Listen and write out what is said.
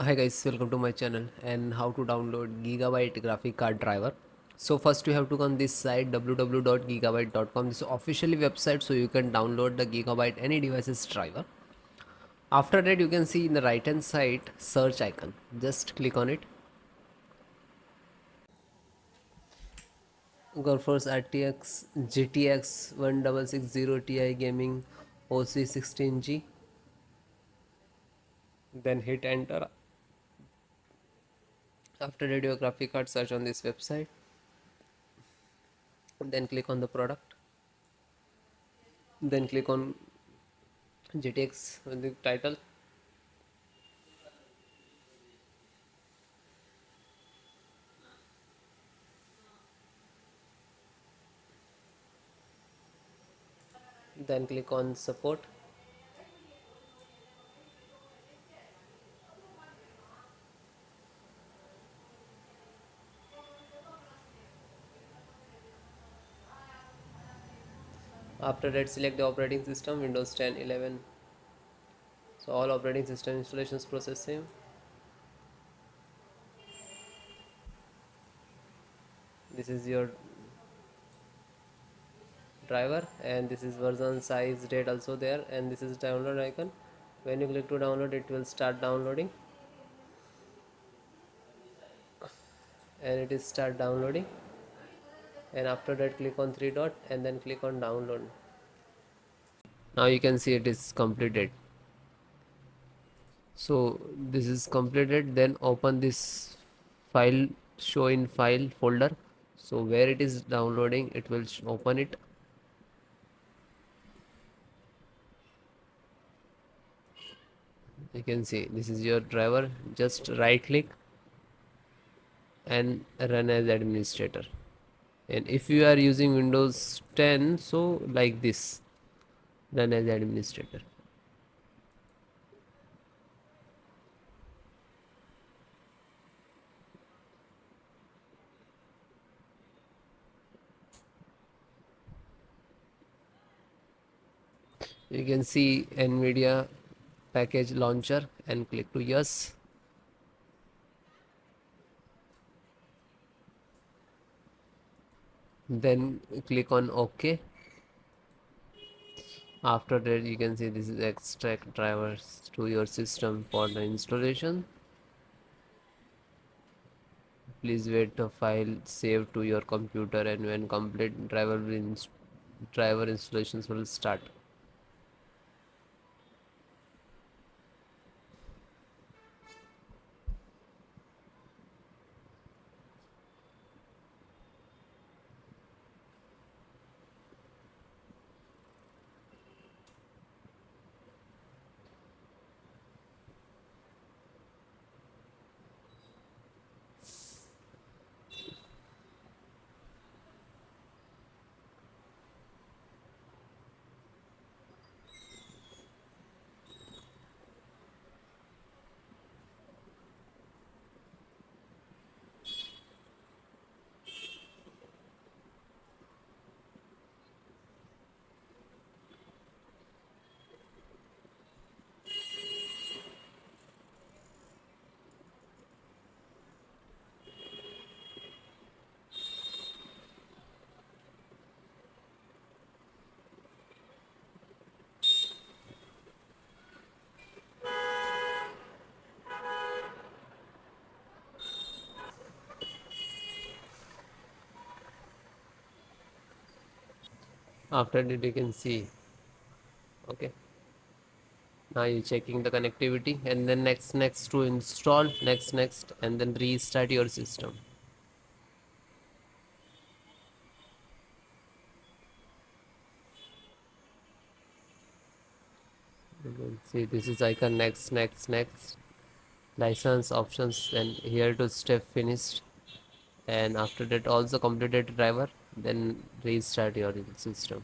Hi guys, welcome to my channel and how to download Gigabyte graphic card driver. So first you have to go on this site www.gigabyte.com. This is officially website, so you can download the Gigabyte any devices driver. After that you can see in the right hand side search icon. Just click on it. GeForce GTX 1660 Ti gaming OC 16G. Then hit enter. After that your graphic card search on this website. Then click on the product. Then click on GTX with the title. Then click on support. After that select the operating system Windows 10, 11. So all operating system installations process same. This is your driver and this is version, size, date also there, and this is download icon. When you click to download it will start downloading, and it is start downloading. And after that click on three dot and then click on download. Now you can see it is completed. So this is completed. Then open this file, show in file folder. So where it is downloading it will open it. You can see this is your driver. Just right click and run as administrator. And if you are using Windows 10, so like this, run as administrator. You can see Nvidia package launcher and click to yes. Then click on OK. After that you can see this is extract drivers to your system for the installation. Please wait the file save to your computer, and when complete driver installations will start. After that you can see, okay, now you're checking the connectivity, and then next to install, next, and then restart your system. You can see this is icon next, license options, and here to step finished. And after that also completed driver, then restart your system.